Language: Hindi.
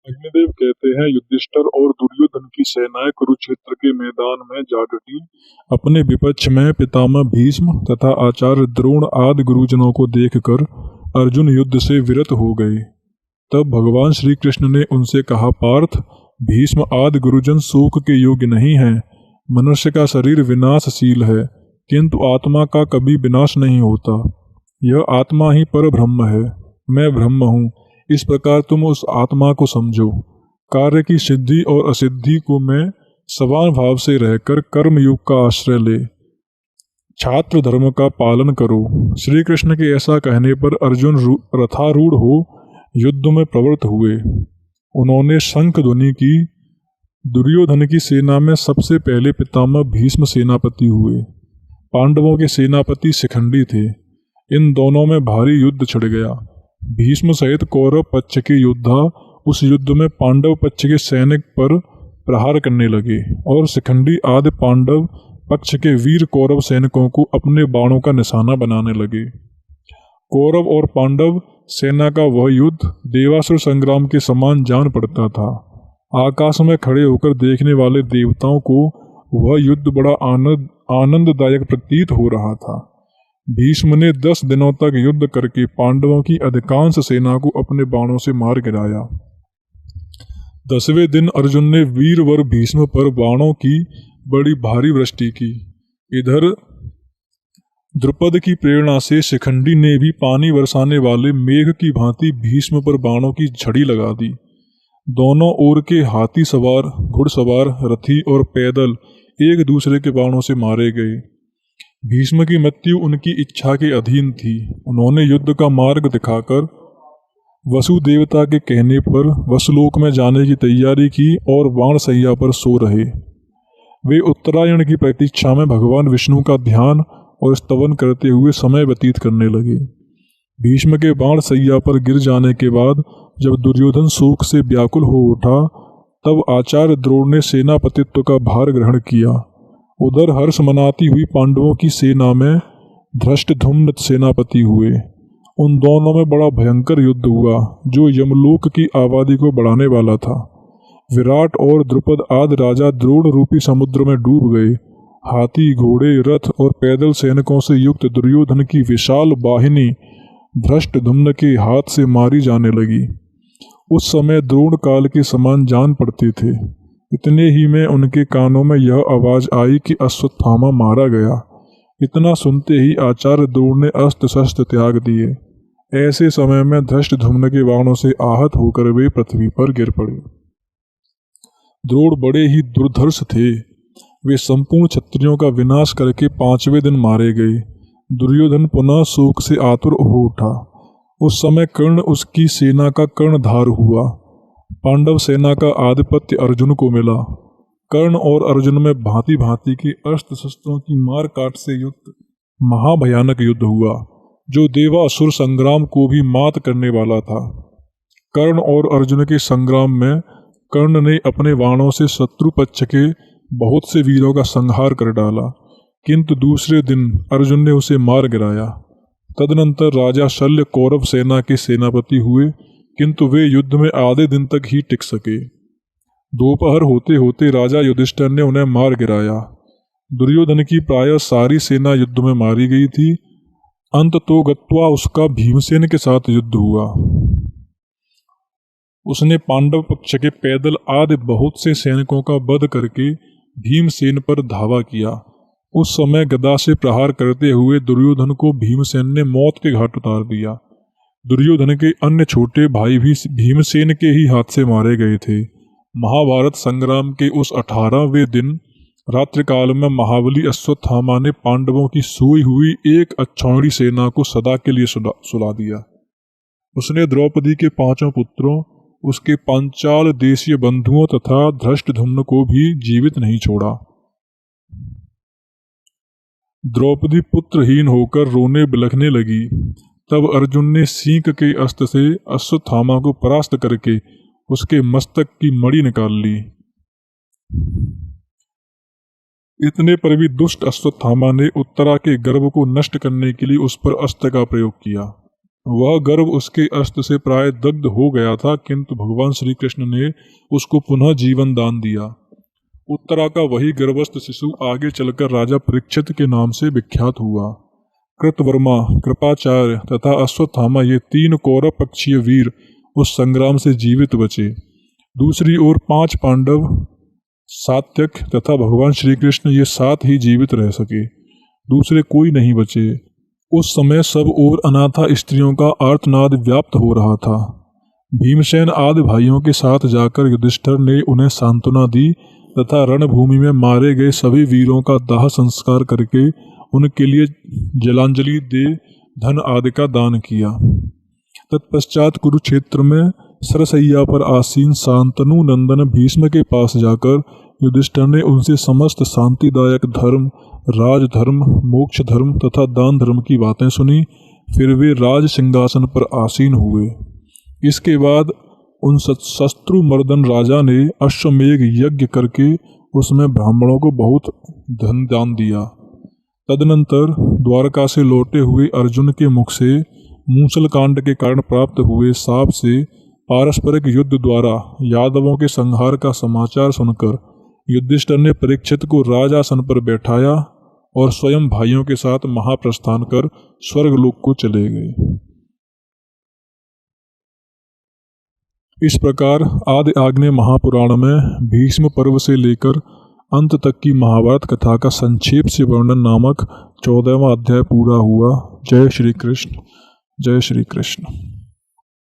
अग्निदेव कहते हैं, युधिष्ठिर और दुर्योधन की सेनाएं कुरुक्षेत्र के मैदान में जा डटी। अपने विपक्ष में पितामह भीष्म तथा आचार्य द्रोण आदि गुरुजनों को देखकर अर्जुन युद्ध से विरत हो गए। तब भगवान श्री कृष्ण ने उनसे कहा, पार्थ, भीष्म आदि गुरुजन शोक के योग्य नहीं हैं। मनुष्य का शरीर विनाशशील है, किंतु आत्मा का कभी विनाश नहीं होता। यह आत्मा ही पर ब्रह्म है। मैं ब्रह्म हूँ। इस प्रकार तुम उस आत्मा को समझो। कार्य की सिद्धि और असिद्धि को मैं समान भाव से रहकर कर्मयोग का आश्रय ले छात्र धर्म का पालन करो। श्री कृष्ण के ऐसा कहने पर अर्जुन रथारूढ़ हो युद्ध में प्रवृत्त हुए। उन्होंने शंख ध्वनि की। दुर्योधन की सेना में सबसे पहले पितामह भीष्म सेनापति हुए। पांडवों के सेनापति शिखंडी थे। इन दोनों में भारी युद्ध छिड़ गया। भीष्म सहित कौरव पक्ष के योद्धा उस युद्ध में पांडव पक्ष के सैनिक पर प्रहार करने लगे और शिखंडी आदि पांडव पक्ष के वीर कौरव सैनिकों को अपने बाणों का निशाना बनाने लगे। कौरव और पांडव सेना का वह युद्ध देवासुर संग्राम के समान जान पड़ता था। आकाश में खड़े होकर देखने वाले देवताओं को वह युद्ध बड़ा आनंददायक प्रतीत हो रहा था। भीष्म ने 10 दिनों तक युद्ध करके पांडवों की अधिकांश सेना को अपने बाणों से मार गिराया। 10वें दिन अर्जुन ने वीरवर भीष्म पर बाणों की बड़ी भारी वृष्टि की। इधर द्रुपद की प्रेरणा से शिखंडी ने भी पानी बरसाने वाले मेघ की भांति भीष्म पर बाणों की झड़ी लगा दी। दोनों ओर के हाथी सवार, घुड़सवार, रथी और पैदल एक दूसरे के बाणों से मारे गए। भीष्म की मृत्यु उनकी इच्छा के अधीन थी। उन्होंने युद्ध का मार्ग दिखाकर वसु देवता के कहने पर वसुलोक में जाने की तैयारी की और बाणशैया पर सो रहे। वे उत्तरायण की प्रतीक्षा में भगवान विष्णु का ध्यान और स्तवन करते हुए समय व्यतीत करने लगे। भीष्म के बाणशैया पर गिर जाने के बाद जब दुर्योधन शोक से व्याकुल हो उठा, तब आचार्य द्रोण ने सेनापतित्व का भार ग्रहण किया। उधर हर्ष मनाती हुई पांडवों की सेना में धृष्टद्युम्न सेनापति हुए। उन दोनों में बड़ा भयंकर युद्ध हुआ जो यमलोक की आबादी को बढ़ाने वाला था। विराट और द्रुपद आदि राजा द्रोण रूपी समुद्र में डूब गए। हाथी, घोड़े, रथ और पैदल सैनिकों से युक्त दुर्योधन की विशाल बाहिनी धृष्टद्युम्न के हाथ से मारी जाने लगी। उस समय द्रोण काल के समान जान पड़ते थे। इतने ही में उनके कानों में यह आवाज आई कि अश्वत्थामा मारा गया। इतना सुनते ही आचार्य द्रोण ने अस्त्र शस्त्र त्याग दिए। ऐसे समय में धृष्टद्युम्न के बाणों से आहत होकर वे पृथ्वी पर गिर पड़े। द्रोण बड़े ही दुर्धर्ष थे। वे संपूर्ण क्षत्रियों का विनाश करके 5वें दिन मारे गए। दुर्योधन पुनः शोक से आतुर हो उठा। उस समय कर्ण उसकी सेना का कर्णधार हुआ। पांडव सेना का आधिपत्य अर्जुन को मिला। कर्ण और अर्जुन में भांति भांति के अस्त्र शस्त्रों की मार काट से युक्त महाभयानक युद्ध हुआ जो देवासुर संग्राम को भी मात करने वाला था। कर्ण और अर्जुन के संग्राम में कर्ण ने अपने बाणों से शत्रु पक्ष के बहुत से वीरों का संहार कर डाला, किंतु दूसरे दिन अर्जुन ने उसे मार गिराया। तदनंतर राजा शल्य कौरव सेना के सेनापति हुए, किंतु वे युद्ध में आधे दिन तक ही टिक सके। दोपहर होते होते राजा युधिष्ठिर ने उन्हें मार गिराया। दुर्योधन की प्रायः सारी सेना युद्ध में मारी गई थी। अंततोगत्वा उसका भीमसेन के साथ युद्ध हुआ। उसने पांडव पक्ष के पैदल आदि बहुत से सैनिकों का वध करके भीमसेन पर धावा किया। उस समय गदा से प्रहार करते हुए दुर्योधन को भीमसेन ने मौत के घाट उतार दिया। दुर्योधन के अन्य छोटे भाई भी भीमसेन के ही हाथ से मारे गए थे। महाभारत संग्राम के उस 18वें दिन रात्रिकाल में महाबली अश्वत्थामा ने पांडवों की सोई हुई एक अक्षौहिणी सेना को सदा के लिए सुला दिया। उसने द्रौपदी के 5 पुत्रों, उसके पांचाल देशीय बंधुओं तथा धृष्टद्युम्न को भी जीवित नहीं छोड़ा। द्रौपदी पुत्रहीन होकर रोने बिलखने लगी। तब अर्जुन ने सींक के अस्त्र से अश्वत्थामा को परास्त करके उसके मस्तक की मणि निकाल ली। इतने पर भी दुष्ट अश्वत्थामा ने उत्तरा के गर्भ को नष्ट करने के लिए उस पर अस्त्र का प्रयोग किया। वह गर्भ उसके अस्त्र से प्राय दग्ध हो गया था, किंतु भगवान श्री कृष्ण ने उसको पुनः जीवन दान दिया। उत्तरा का वही गर्भस्थ शिशु आगे चलकर राजा परीक्षित के नाम से विख्यात हुआ। कृतवर्मा, कृपाचार्य तथा अश्वत्थामा ये 3 कौरव पक्षीय वीर उस संग्राम से जीवित बचे। दूसरी ओर 5 पांडव, सात्यक तथा भगवान श्री कृष्ण ये 7 ही जीवित रह सके, दूसरे कोई नहीं बचे। उस समय सब ओर अनाथा स्त्रियों का आर्तनाद व्याप्त हो रहा था। भीमसेन आदि भाइयों के साथ जाकर युधिष्ठिर ने उन्हें सांत्वना दी तथा रणभूमि में मारे गए सभी वीरों का दाह संस्कार करके उनके लिए जलांजलि दे धन आदि का दान किया। तत्पश्चात कुरुक्षेत्र में सरसैया पर आसीन शांतनु नंदन भीष्म के पास जाकर युधिष्ठिर ने उनसे समस्त शांतिदायक धर्म, राजधर्म, मोक्ष धर्म तथा दान धर्म की बातें सुनी। फिर वे राज सिंहासन पर आसीन हुए। इसके बाद उन शत्रुमर्दन राजा ने अश्वमेघ यज्ञ करके उसमें ब्राह्मणों को बहुत धन दान दिया। तदनंतर द्वारका से लौटे हुए अर्जुन के मुख से मूसल कांड के कारण प्राप्त हुए शाप से पारस्परिक युद्ध द्वारा यादवों के संहार का समाचार सुनकर युधिष्ठिर ने परीक्षित को राजासन पर बैठाया और स्वयं भाइयों के साथ महाप्रस्थान कर स्वर्गलोक को चले गए। इस प्रकार आदि आग्नेय महापुराण में भीष्म पर्व से लेकर अंत तक की महाभारत कथा का संक्षेप से वर्णन नामक 14वां अध्याय पूरा हुआ। जय श्री कृष्ण, जय श्री कृष्ण।